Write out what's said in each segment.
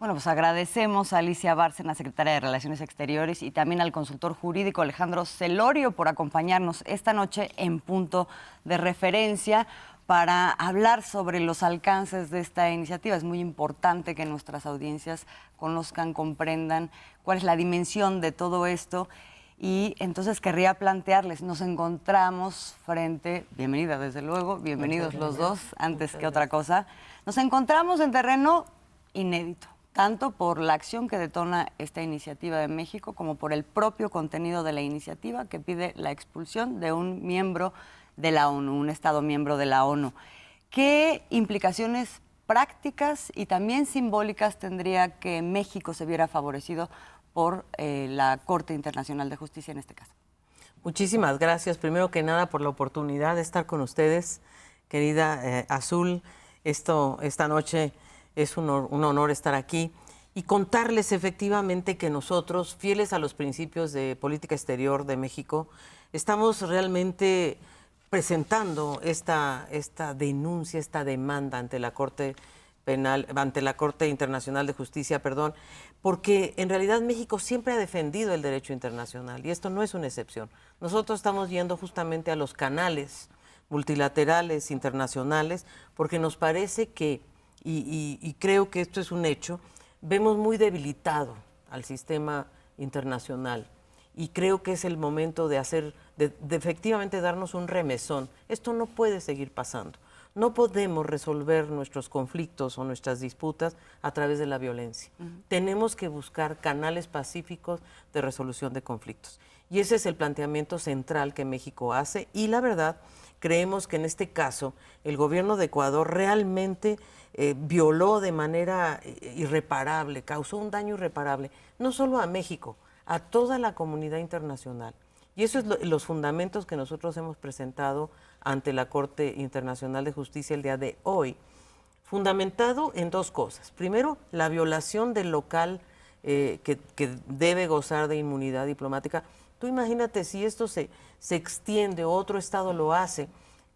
Bueno, pues agradecemos a Alicia Bárcena, secretaria de Relaciones Exteriores, y también al consultor jurídico Alejandro Celorio por acompañarnos esta noche en Punto de Referencia para hablar sobre los alcances de esta iniciativa. Es muy importante que nuestras audiencias conozcan, comprendan cuál es la dimensión de todo esto. Y entonces querría plantearles, nos encontramos frente, bienvenida desde luego, bienvenidos los dos, antes que otra cosa, nos encontramos en terreno inédito, tanto por la acción que detona esta iniciativa de México como por el propio contenido de la iniciativa que pide la expulsión de un miembro de la ONU, un Estado miembro de la ONU. ¿Qué implicaciones prácticas y también simbólicas tendría que México se viera favorecido por la Corte Internacional de Justicia en este caso? Muchísimas gracias, primero que nada, por la oportunidad de estar con ustedes, querida Azul. Esta noche es un honor estar aquí y contarles efectivamente que nosotros, fieles a los principios de política exterior de México, estamos realmente presentando esta denuncia, esta demanda ante la Corte Penal, ante la Corte Internacional de Justicia, porque en realidad México siempre ha defendido el derecho internacional y esto no es una excepción. Nosotros estamos yendo justamente a los canales multilaterales, internacionales, porque nos parece que, y creo que esto es un hecho, vemos muy debilitado al sistema internacional y creo que es el momento de efectivamente darnos un remesón. Esto no puede seguir pasando. No podemos resolver nuestros conflictos o nuestras disputas a través de la violencia. Tenemos que buscar canales pacíficos de resolución de conflictos. Y ese es el planteamiento central que México hace. Y la verdad, creemos que en este caso el gobierno de Ecuador realmente violó de manera irreparable, causó un daño irreparable, no solo a México, a toda la comunidad internacional. Y eso es los fundamentos que nosotros hemos presentado ante la Corte Internacional de Justicia el día de hoy, fundamentado en dos cosas. Primero, la violación del local que debe gozar de inmunidad diplomática. Tú imagínate si esto se extiende, otro Estado lo hace,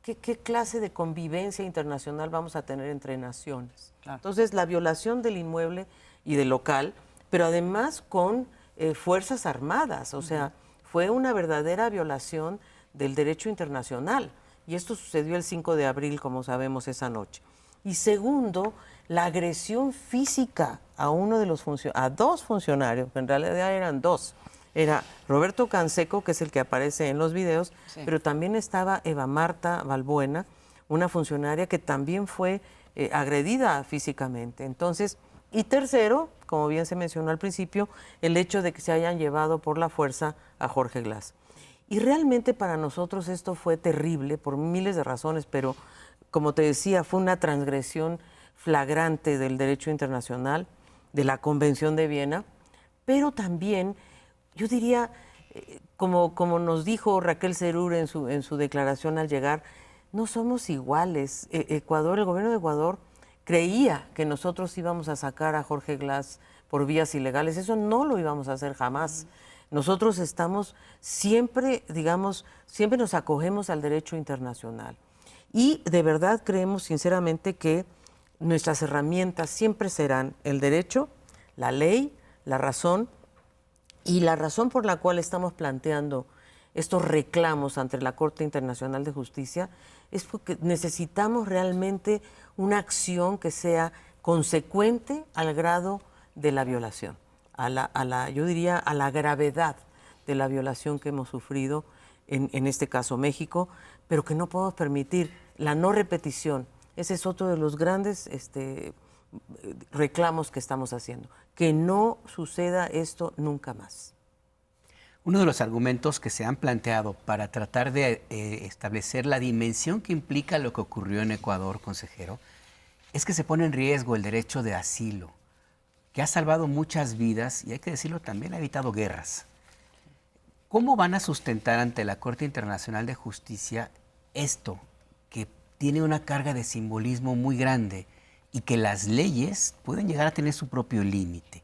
¿qué clase de convivencia internacional vamos a tener entre naciones? Claro. Entonces, la violación del inmueble y del local, pero además con fuerzas armadas, o sea, fue una verdadera violación del derecho internacional. Y esto sucedió el 5 de abril, como sabemos, esa noche. Y segundo, la agresión física a dos funcionarios, que en realidad eran dos. Era Roberto Canseco, que es el que aparece en los videos, sí, pero también estaba Eva Marta Balbuena, una funcionaria que también fue agredida físicamente. Entonces, y tercero, como bien se mencionó al principio, el hecho de que se hayan llevado por la fuerza a Jorge Glass. Y realmente para nosotros esto fue terrible por miles de razones, pero como te decía, fue una transgresión flagrante del derecho internacional, de la Convención de Viena, pero también, yo diría, como nos dijo Raquel Serur en su declaración al llegar, no somos iguales. El gobierno de Ecuador creía que nosotros íbamos a sacar a Jorge Glass por vías ilegales. Eso no lo íbamos a hacer jamás. Nosotros estamos siempre, siempre nos acogemos al derecho internacional. Y de verdad creemos sinceramente que nuestras herramientas siempre serán el derecho, la ley, la razón, y la razón por la cual estamos planteando estos reclamos ante la Corte Internacional de Justicia es porque necesitamos realmente una acción que sea consecuente al grado de la violación, yo diría a la gravedad de la violación que hemos sufrido, en este caso México, pero que no podemos permitir la no repetición. Ese es otro de los grandes reclamos que estamos haciendo, que no suceda esto nunca más. Uno de los argumentos que se han planteado para tratar de establecer la dimensión que implica lo que ocurrió en Ecuador, consejero, es que se pone en riesgo el derecho de asilo, que ha salvado muchas vidas y, hay que decirlo, también ha evitado guerras. ¿Cómo van a sustentar ante la Corte Internacional de Justicia esto, que tiene una carga de simbolismo muy grande y que las leyes pueden llegar a tener su propio límite?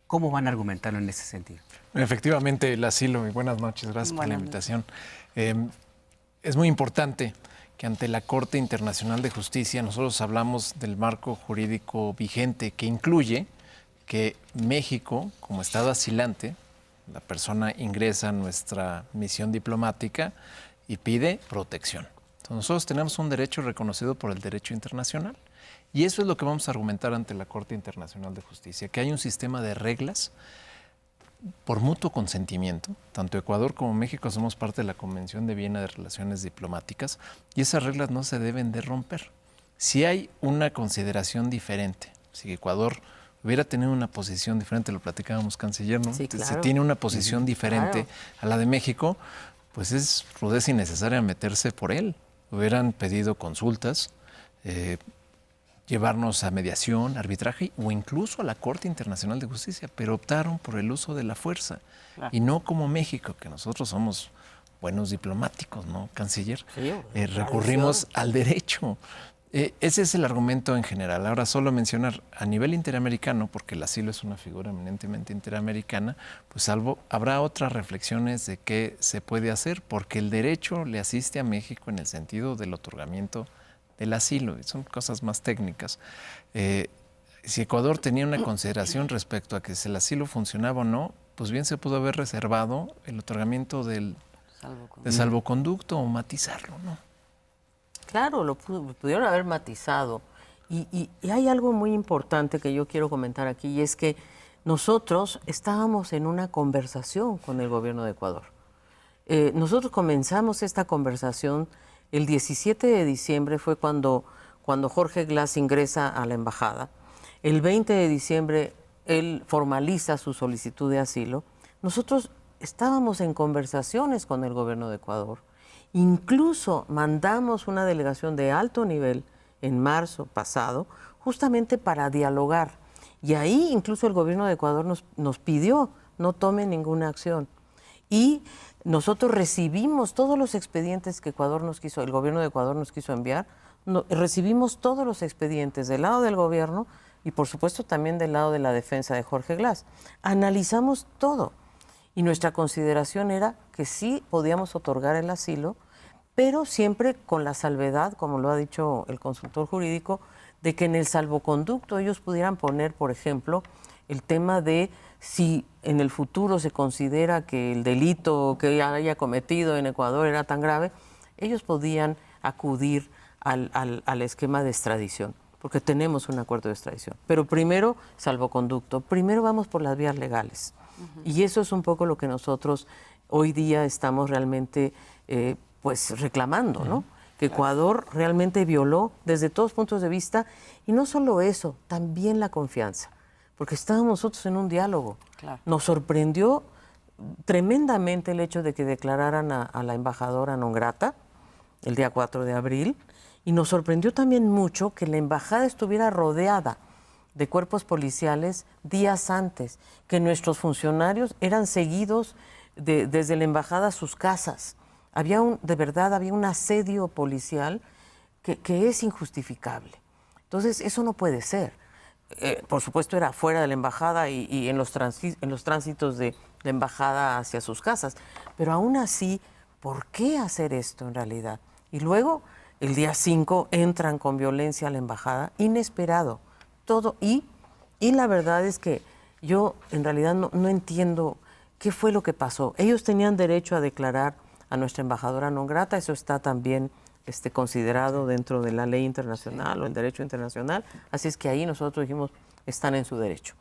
¿Cómo van a argumentarlo en ese sentido? Efectivamente, el asilo, y buenas noches, gracias por la invitación. Es muy importante que ante la Corte Internacional de Justicia nosotros hablamos del marco jurídico vigente que incluye que México, como Estado asilante, la persona ingresa a nuestra misión diplomática y pide protección. Entonces, nosotros tenemos un derecho reconocido por el derecho internacional. Y eso es lo que vamos a argumentar ante la Corte Internacional de Justicia, que hay un sistema de reglas por mutuo consentimiento. Tanto Ecuador como México somos parte de la Convención de Viena de Relaciones Diplomáticas y esas reglas no se deben de romper. Si hay una consideración diferente, si Ecuador hubiera tenido una posición diferente, lo platicábamos, canciller, ¿no? Sí, claro. Si tiene una posición diferente a la de México, pues es rudeza innecesaria meterse por él. Hubieran pedido consultas, llevarnos a mediación, arbitraje o incluso a la Corte Internacional de Justicia, pero optaron por el uso de la fuerza. Claro. Y no como México, que nosotros somos buenos diplomáticos, ¿no, canciller? Sí, recurrimos al derecho. Ese es el argumento en general. Ahora, solo mencionar a nivel interamericano, porque el asilo es una figura eminentemente interamericana, pues habrá otras reflexiones de qué se puede hacer, porque el derecho le asiste a México en el sentido del otorgamiento del asilo, son cosas más técnicas. Si Ecuador tenía una consideración respecto a que si el asilo funcionaba o no, pues bien se pudo haber reservado el otorgamiento del salvoconducto o matizarlo, ¿no? Claro, lo pudieron haber matizado. Y hay algo muy importante que yo quiero comentar aquí, y es que nosotros estábamos en una conversación con el gobierno de Ecuador. Nosotros comenzamos esta conversación el 17 de diciembre, fue cuando Jorge Glass ingresa a la embajada. El 20 de diciembre él formaliza su solicitud de asilo. Nosotros estábamos en conversaciones con el gobierno de Ecuador. Incluso mandamos una delegación de alto nivel en marzo pasado, justamente para dialogar. Y ahí incluso el gobierno de Ecuador nos pidió no tome ninguna acción. Y nosotros recibimos todos los expedientes que el gobierno de Ecuador nos quiso enviar. Recibimos todos los expedientes del lado del gobierno y por supuesto también del lado de la defensa de Jorge Glass. Analizamos todo y nuestra consideración era que sí podíamos otorgar el asilo, pero siempre con la salvedad, como lo ha dicho el consultor jurídico, de que en el salvoconducto ellos pudieran poner, por ejemplo, el tema de si en el futuro se considera que el delito que haya cometido en Ecuador era tan grave, ellos podían acudir al esquema de extradición, porque tenemos un acuerdo de extradición. Pero primero, salvoconducto, primero vamos por las vías legales. Y eso es un poco lo que nosotros hoy día estamos realmente pues reclamando, ¿no? Que Ecuador realmente violó desde todos puntos de vista, y no solo eso, también la confianza. Porque estábamos nosotros en un diálogo. Claro. Nos sorprendió tremendamente el hecho de que declararan a la embajadora non grata el día 4 de abril, y nos sorprendió también mucho que la embajada estuviera rodeada de cuerpos policiales días antes, que nuestros funcionarios eran seguidos desde la embajada a sus casas. De verdad había un asedio policial que es injustificable. Entonces, eso no puede ser. Por supuesto era fuera de la embajada y en los tránsitos de la embajada hacia sus casas, pero aún así, ¿por qué hacer esto en realidad? Y luego, el día 5 entran con violencia a la embajada, inesperado, todo, y la verdad es que yo en realidad no entiendo qué fue lo que pasó. Ellos tenían derecho a declarar a nuestra embajadora non grata, eso está también considerado dentro de la ley internacional o el derecho internacional, así es que ahí nosotros dijimos, están en su derecho,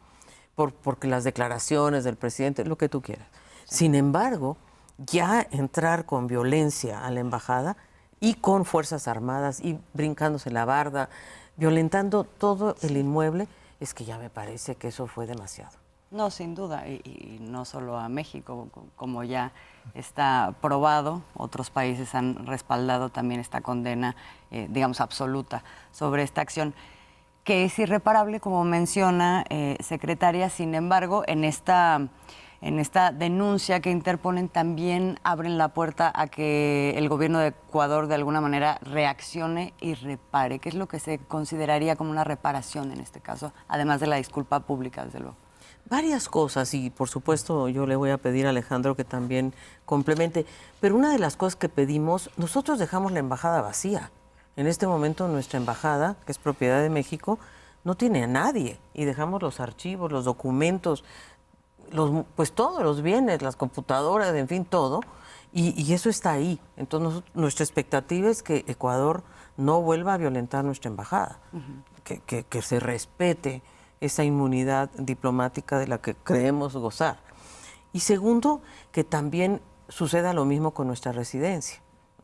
porque las declaraciones del presidente, lo que tú quieras. Sí. Sin embargo, ya entrar con violencia a la embajada y con fuerzas armadas y brincándose la barda, violentando todo el inmueble, es que ya me parece que eso fue demasiado. No, sin duda, y no solo a México, como ya está probado, otros países han respaldado también esta condena, digamos, absoluta sobre esta acción, que es irreparable, como menciona, secretaria. Sin embargo, en esta denuncia que interponen también abren la puerta a que el gobierno de Ecuador de alguna manera reaccione y repare. ¿Qué es lo que se consideraría como una reparación en este caso, además de la disculpa pública, desde luego? Varias cosas, y por supuesto yo le voy a pedir a Alejandro que también complemente, pero una de las cosas que pedimos, nosotros dejamos la embajada vacía. En este momento nuestra embajada, que es propiedad de México, no tiene a nadie y dejamos los archivos, los documentos, pues todos los bienes, las computadoras, en fin, todo, y eso está ahí. Entonces nuestra expectativa es que Ecuador no vuelva a violentar nuestra embajada, que se respete esa inmunidad diplomática de la que creemos gozar. Y segundo, que también suceda lo mismo con nuestra residencia,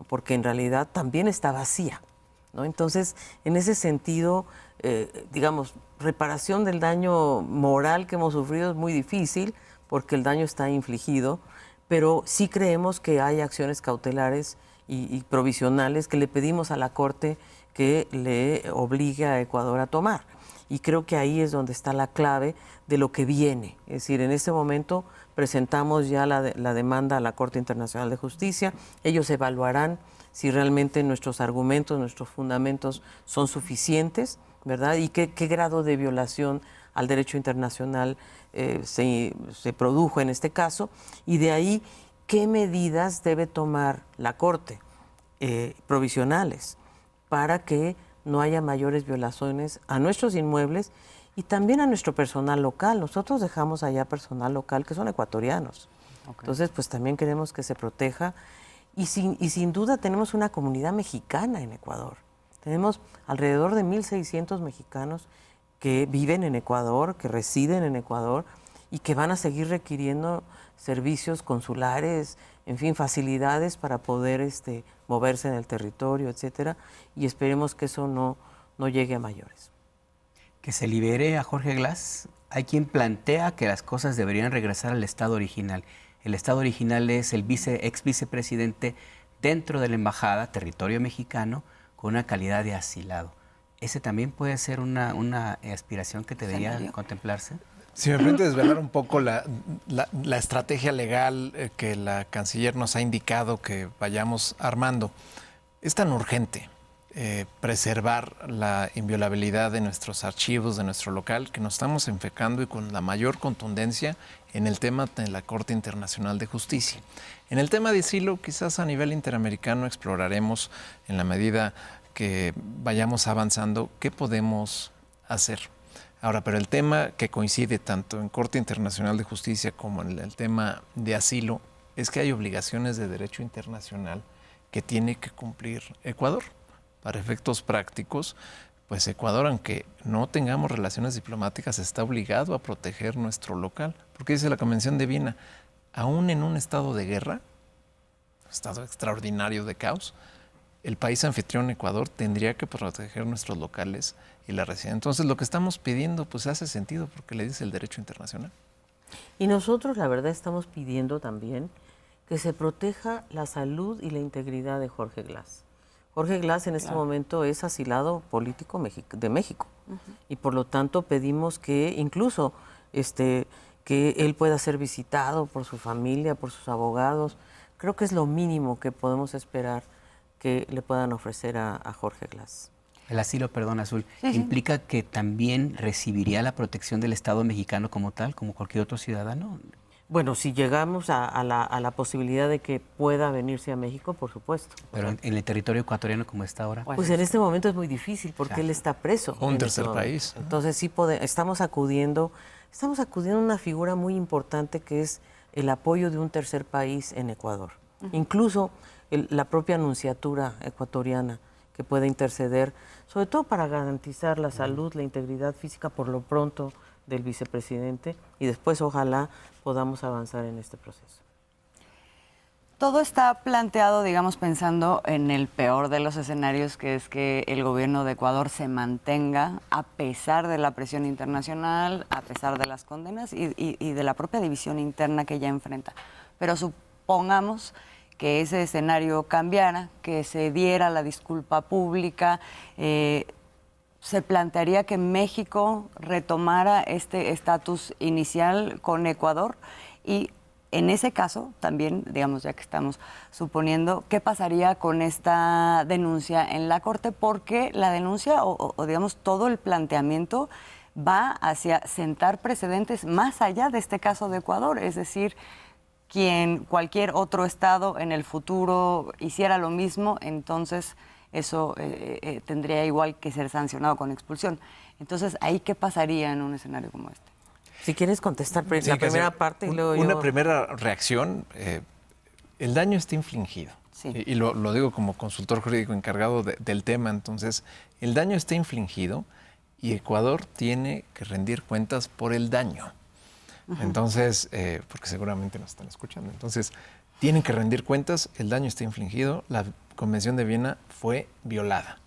porque en realidad también está vacía, ¿no? Entonces, en ese sentido, digamos, reparación del daño moral que hemos sufrido es muy difícil, porque el daño está infligido, pero sí creemos que hay acciones cautelares y provisionales que le pedimos a la Corte que le obligue a Ecuador a tomar. Y creo que ahí es donde está la clave de lo que viene. Es decir, en este momento presentamos ya la demanda a la Corte Internacional de Justicia. Ellos evaluarán si realmente nuestros argumentos, nuestros fundamentos son suficientes, ¿verdad? Y qué grado de violación al derecho internacional se produjo en este caso. Y de ahí, qué medidas debe tomar la Corte provisionales para que no haya mayores violaciones a nuestros inmuebles y también a nuestro personal local. Nosotros dejamos allá personal local que son ecuatorianos. Okay. Entonces, pues también queremos que se proteja. Y sin duda tenemos una comunidad mexicana en Ecuador. Tenemos alrededor de 1.600 mexicanos que viven en Ecuador, que residen en Ecuador y que van a seguir requiriendo servicios consulares, en fin, facilidades para poder moverse en el territorio, etcétera, y esperemos que eso no llegue a mayores. Que se libere a Jorge Glass. Hay quien plantea que las cosas deberían regresar al estado original. El estado original es el ex vicepresidente dentro de la embajada, territorio mexicano, con una calidad de asilado. ¿Ese también puede ser una aspiración que debería contemplarse? Si me permite desvelar un poco la estrategia legal que la canciller nos ha indicado que vayamos armando. Es tan urgente preservar la inviolabilidad de nuestros archivos, de nuestro local, que nos estamos enfocando y con la mayor contundencia en el tema de la Corte Internacional de Justicia. En el tema de asilo, quizás a nivel interamericano exploraremos, en la medida que vayamos avanzando, qué podemos hacer. Ahora, pero el tema que coincide tanto en Corte Internacional de Justicia como en el tema de asilo es que hay obligaciones de derecho internacional que tiene que cumplir Ecuador. Para efectos prácticos, pues Ecuador, aunque no tengamos relaciones diplomáticas, está obligado a proteger nuestro local. Porque dice la Convención de Viena, aún en un estado de guerra, estado extraordinario de caos, el país anfitrión Ecuador tendría que proteger nuestros locales y la residencia. Entonces, lo que estamos pidiendo, pues hace sentido porque le dice el derecho internacional. Y nosotros, la verdad, estamos pidiendo también que se proteja la salud y la integridad de Jorge Glass. Jorge Glass en este momento es asilado político de México y por lo tanto pedimos que incluso que él pueda ser visitado por su familia, por sus abogados. Creo que es lo mínimo que podemos esperar que le puedan ofrecer a Jorge Glass. El asilo, perdón, Azul, ¿implica que también recibiría la protección del Estado mexicano como tal, como cualquier otro ciudadano? Bueno, si llegamos a la posibilidad de que pueda venirse a México, por supuesto. Pero en el territorio ecuatoriano como está ahora. Pues en este momento es muy difícil porque él está preso. Un tercer país. Entonces sí estamos acudiendo a una figura muy importante que es el apoyo de un tercer país en Ecuador. Incluso la propia nunciatura ecuatoriana que puede interceder, sobre todo para garantizar la salud, la integridad física por lo pronto del vicepresidente y después ojalá podamos avanzar en este proceso. Todo está planteado, digamos, pensando en el peor de los escenarios, que es que el gobierno de Ecuador se mantenga a pesar de la presión internacional, a pesar de las condenas y de la propia división interna que ya enfrenta. Pero supongamos que ese escenario cambiara, que se diera la disculpa pública, se plantearía que México retomara este estatus inicial con Ecuador y en ese caso también, digamos, ya que estamos suponiendo, ¿qué pasaría con esta denuncia en la Corte? Porque la denuncia o digamos todo el planteamiento va hacia sentar precedentes más allá de este caso de Ecuador, es decir, cualquier otro estado en el futuro hiciera lo mismo, entonces eso tendría igual que ser sancionado con expulsión. Entonces, ¿ahí qué pasaría en un escenario como este? Si quieres contestar Sí, la primera parte y luego una yo... primera reacción, el daño está infligido. Sí. Y lo digo como consultor jurídico encargado del tema. Entonces, el daño está infligido y Ecuador tiene que rendir cuentas por el daño. Entonces, porque seguramente nos están escuchando. Entonces, tienen que rendir cuentas, el daño está infligido, la Convención de Viena fue violada.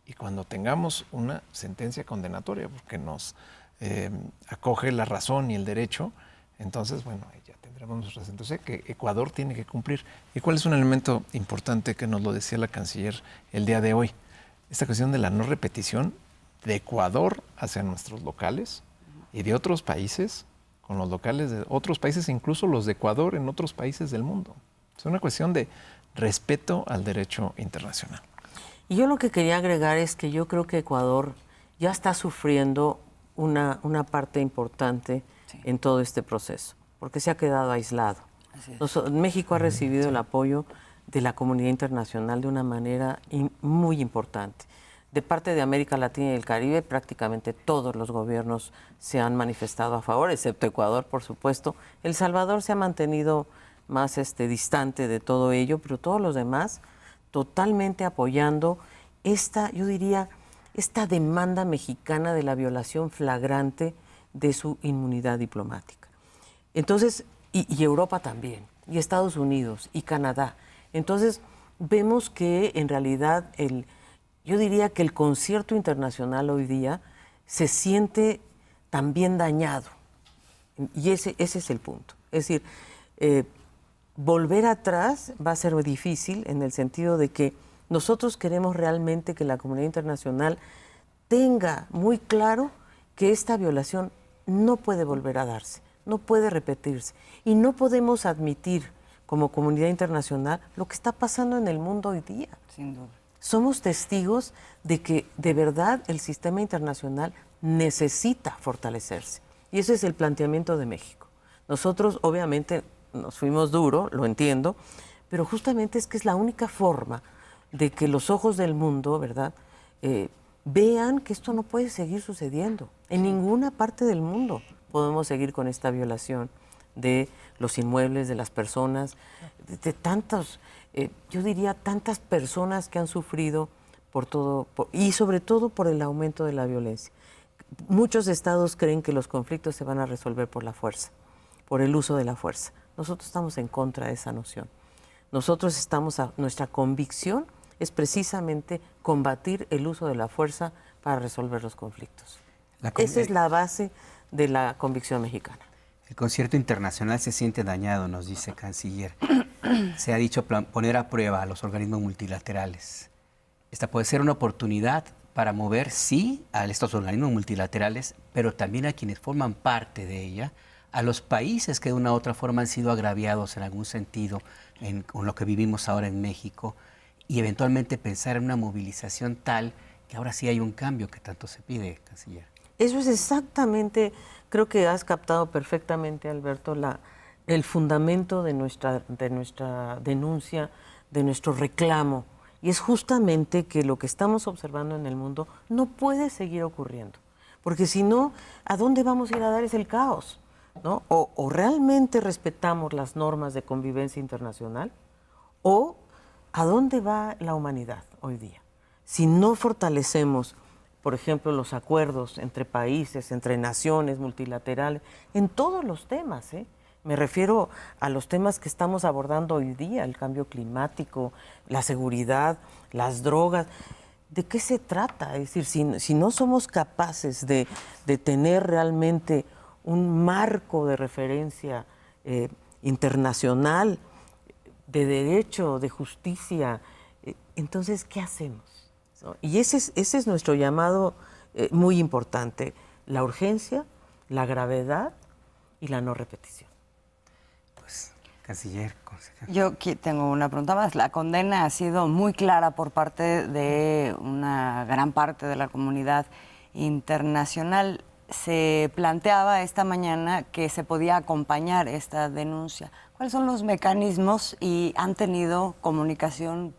Y cuando tengamos una sentencia condenatoria, porque nos acoge la razón y el derecho, entonces, bueno, ahí ya tendremos nuestra sentencia que Ecuador tiene que cumplir. ¿Y cuál es un elemento importante que nos lo decía la canciller el día de hoy? Esta cuestión de la no repetición de Ecuador hacia nuestros locales y de otros países con los locales de otros países, incluso los de Ecuador en otros países del mundo. Es una cuestión de respeto al derecho internacional. Y yo lo que quería agregar es que yo creo que Ecuador ya está sufriendo una parte importante en todo este proceso, porque se ha quedado aislado. México ha recibido el apoyo de la comunidad internacional de una manera muy importante. De parte de América Latina y el Caribe, prácticamente todos los gobiernos se han manifestado a favor, excepto Ecuador, por supuesto. El Salvador se ha mantenido más distante de todo ello, pero todos los demás totalmente apoyando yo diría, esta demanda mexicana de la violación flagrante de su inmunidad diplomática. Entonces, y Europa también, y Estados Unidos, y Canadá. Entonces, vemos que en realidad yo diría que el concierto internacional hoy día se siente también dañado. Y ese es el punto. Es decir, volver atrás va a ser difícil en el sentido de que nosotros queremos realmente que la comunidad internacional tenga muy claro que esta violación no puede volver a darse, no puede repetirse. Y no podemos admitir como comunidad internacional lo que está pasando en el mundo hoy día. Sin duda. Somos testigos de que de verdad el sistema internacional necesita fortalecerse. Y ese es el planteamiento de México. Nosotros obviamente nos fuimos duro, lo entiendo, pero justamente es que es la única forma de que los ojos del mundo, ¿verdad?, vean que esto no puede seguir sucediendo. En ninguna parte del mundo podemos seguir con esta violación de los inmuebles, de las personas, de tantos, yo diría, tantas personas que han sufrido por todo, y sobre todo por el aumento de la violencia. Muchos estados creen que los conflictos se van a resolver por la fuerza, por el uso de la fuerza. Nosotros estamos en contra de esa noción. Nuestra convicción es precisamente combatir el uso de la fuerza para resolver los conflictos. Esa es la base de la convicción mexicana. El concierto internacional se siente dañado, nos dice canciller. Se ha dicho poner a prueba a los organismos multilaterales. Esta puede ser una oportunidad para mover, sí, a estos organismos multilaterales, pero también a quienes forman parte de ella, a los países que de una u otra forma han sido agraviados en algún sentido con lo que vivimos ahora en México, y eventualmente pensar en una movilización tal que ahora sí hay un cambio que tanto se pide, canciller. Eso es exactamente, creo que has captado perfectamente, Alberto, el fundamento de nuestra denuncia, de nuestro reclamo. Y es justamente que lo que estamos observando en el mundo no puede seguir ocurriendo. Porque si no, ¿a dónde vamos a ir a dar el caos? ¿No? O realmente respetamos las normas de convivencia internacional, o ¿a dónde va la humanidad hoy día? Si no fortalecemos, por ejemplo, los acuerdos entre países, entre naciones multilaterales, en todos los temas, me refiero a los temas que estamos abordando hoy día, el cambio climático, la seguridad, las drogas. ¿De qué se trata? Es decir, si no somos capaces de tener realmente un marco de referencia internacional, de derecho, de justicia, entonces, ¿qué hacemos? ¿No? Y ese es nuestro llamado muy importante, la urgencia, la gravedad y la no repetición. Pues, canciller, consejero. Yo aquí tengo una pregunta más. La condena ha sido muy clara por parte de una gran parte de la comunidad internacional. Se planteaba esta mañana que se podía acompañar esta denuncia. ¿Cuáles son los mecanismos y han tenido comunicación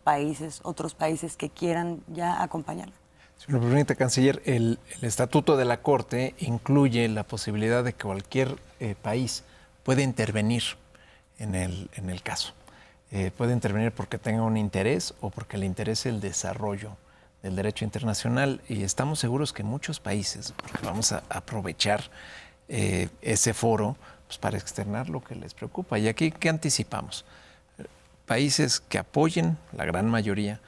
otros países que quieran ya acompañar? Si me permite, canciller, el estatuto de la Corte incluye la posibilidad de que cualquier país pueda intervenir en el caso. Puede intervenir porque tenga un interés o porque le interese el desarrollo del derecho internacional, y estamos seguros que muchos países, porque vamos a aprovechar ese foro pues, para externar lo que les preocupa. Y aquí, ¿qué anticipamos? Países que apoyen, la gran mayoría,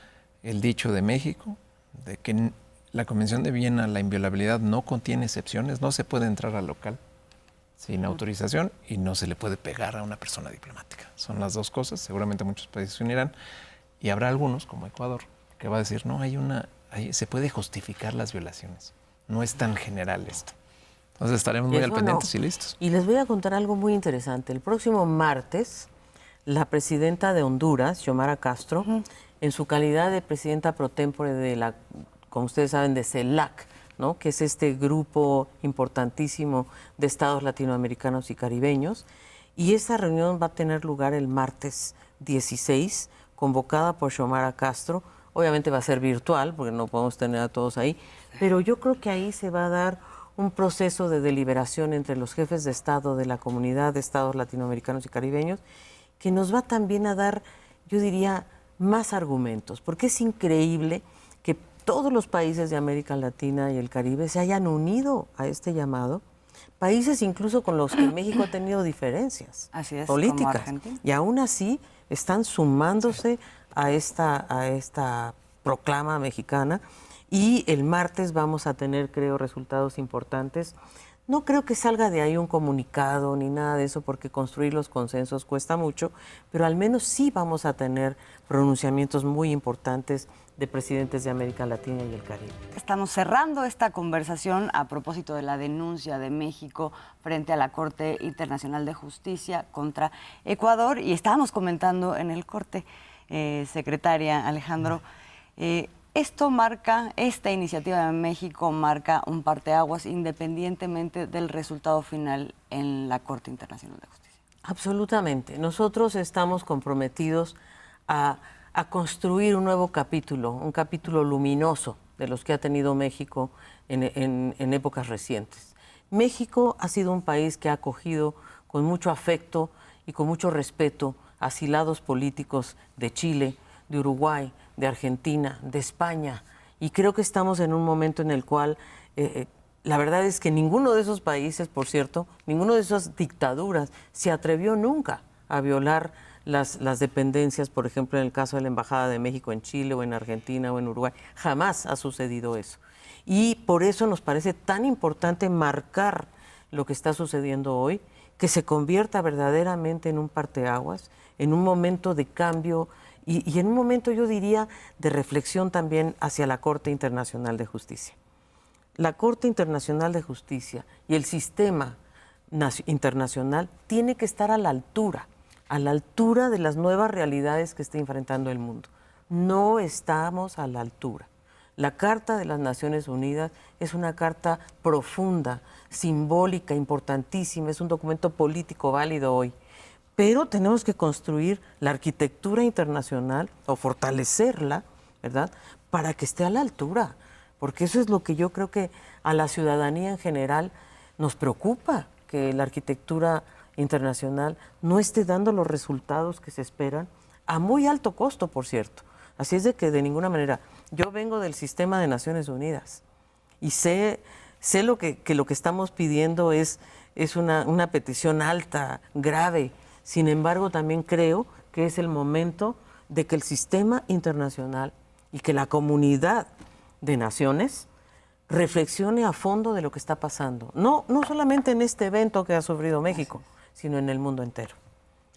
el dicho de México, de que la Convención de Viena, la inviolabilidad, no contiene excepciones, no se puede entrar al local sin autorización y no se le puede pegar a una persona diplomática. Son las dos cosas, seguramente muchos países se unirán, y habrá algunos, como Ecuador, que va a decir, no, se puede justificar las violaciones, no es tan general esto. Entonces estaremos muy al pendiente y listos. Y les voy a contar algo muy interesante. El próximo martes, la presidenta de Honduras, Xiomara Castro, en su calidad de presidenta pro tempore de la, como ustedes saben, de CELAC, ¿no?, que es este grupo importantísimo de estados latinoamericanos y caribeños, y esa reunión va a tener lugar el martes 16, convocada por Xiomara Castro. Obviamente va a ser virtual, porque no podemos tener a todos ahí, pero yo creo que ahí se va a dar un proceso de deliberación entre los jefes de Estado de la comunidad de estados latinoamericanos y caribeños, que nos va también a dar, yo diría, más argumentos, porque es increíble que todos los países de América Latina y el Caribe se hayan unido a este llamado, países incluso con los que México ha tenido diferencias políticas, y aún así están sumándose a esta proclama mexicana, y el martes vamos a tener, creo, resultados importantes. No creo que salga de ahí un comunicado ni nada de eso, porque construir los consensos cuesta mucho, pero al menos sí vamos a tener pronunciamientos muy importantes de presidentes de América Latina y el Caribe. Estamos cerrando esta conversación a propósito de la denuncia de México frente a la Corte Internacional de Justicia contra Ecuador, y estábamos comentando en el corte, secretaria Alejandro, esta iniciativa de México marca un parteaguas independientemente del resultado final en la Corte Internacional de Justicia. Absolutamente. Nosotros estamos comprometidos a construir un nuevo capítulo, un capítulo luminoso de los que ha tenido México en épocas recientes. México ha sido un país que ha acogido con mucho afecto y con mucho respeto asilados políticos de Chile, de Uruguay, de Argentina, de España, y creo que estamos en un momento en el cual la verdad es que ninguno de esos países, por cierto, ninguno de esas dictaduras se atrevió nunca a violar las dependencias, por ejemplo, en el caso de la Embajada de México en Chile o en Argentina o en Uruguay. Jamás ha sucedido eso. Y por eso nos parece tan importante marcar lo que está sucediendo hoy, que se convierta verdaderamente en un parteaguas, en un momento de cambio y en un momento, yo diría, de reflexión también hacia la Corte Internacional de Justicia. La Corte Internacional de Justicia y el sistema internacional tiene que estar a la altura de las nuevas realidades que está enfrentando el mundo. No estamos a la altura. La Carta de las Naciones Unidas es una carta profunda, simbólica, importantísima, es un documento político válido hoy. Pero tenemos que construir la arquitectura internacional o fortalecerla, ¿verdad?, para que esté a la altura, porque eso es lo que yo creo que a la ciudadanía en general nos preocupa, que la arquitectura internacional no esté dando los resultados que se esperan, a muy alto costo, por cierto. Así es de que de ninguna manera, yo vengo del sistema de Naciones Unidas y sé lo que estamos pidiendo es una petición alta, grave. Sin embargo, también creo que es el momento de que el sistema internacional y que la comunidad de naciones reflexione a fondo de lo que está pasando. No solamente en este evento que ha sufrido México, sino en el mundo entero.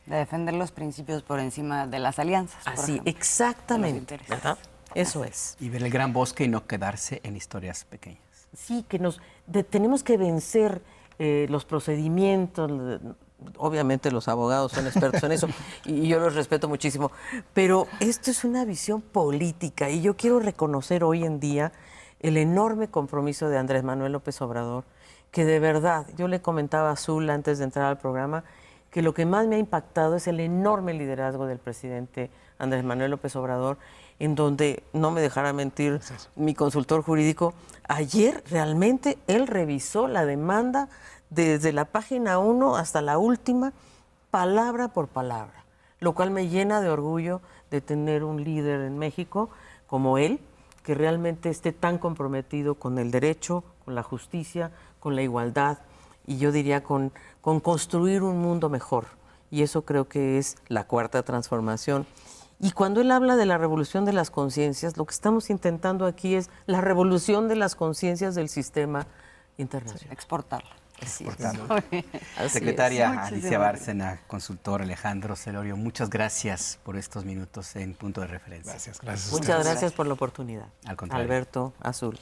De defender los principios por encima de las alianzas. Así, exactamente. ¿Verdad? Eso es. Y ver el gran bosque y no quedarse en historias pequeñas. Sí, que tenemos que vencer los procedimientos. Obviamente los abogados son expertos en eso y yo los respeto muchísimo, pero esto es una visión política y yo quiero reconocer hoy en día el enorme compromiso de Andrés Manuel López Obrador, que de verdad, yo le comentaba a Azul antes de entrar al programa, que lo que más me ha impactado es el enorme liderazgo del presidente Andrés Manuel López Obrador, en donde, no me dejará mentir mi consultor jurídico, ayer realmente él revisó la demanda desde la página 1 hasta la última, palabra por palabra, lo cual me llena de orgullo de tener un líder en México como él, que realmente esté tan comprometido con el derecho, con la justicia, con la igualdad, y yo diría con construir un mundo mejor. Y eso creo que es la cuarta transformación. Y cuando él habla de la revolución de las conciencias, lo que estamos intentando aquí es la revolución de las conciencias del sistema internacional. Exportarla. Así es. Secretaria Alicia Alicia Bárcena, consultor Alejandro Celorio, muchas gracias por estos minutos en Punto de Referencia. Gracias. Muchas gracias por la oportunidad. Al contrario. Alberto Azul.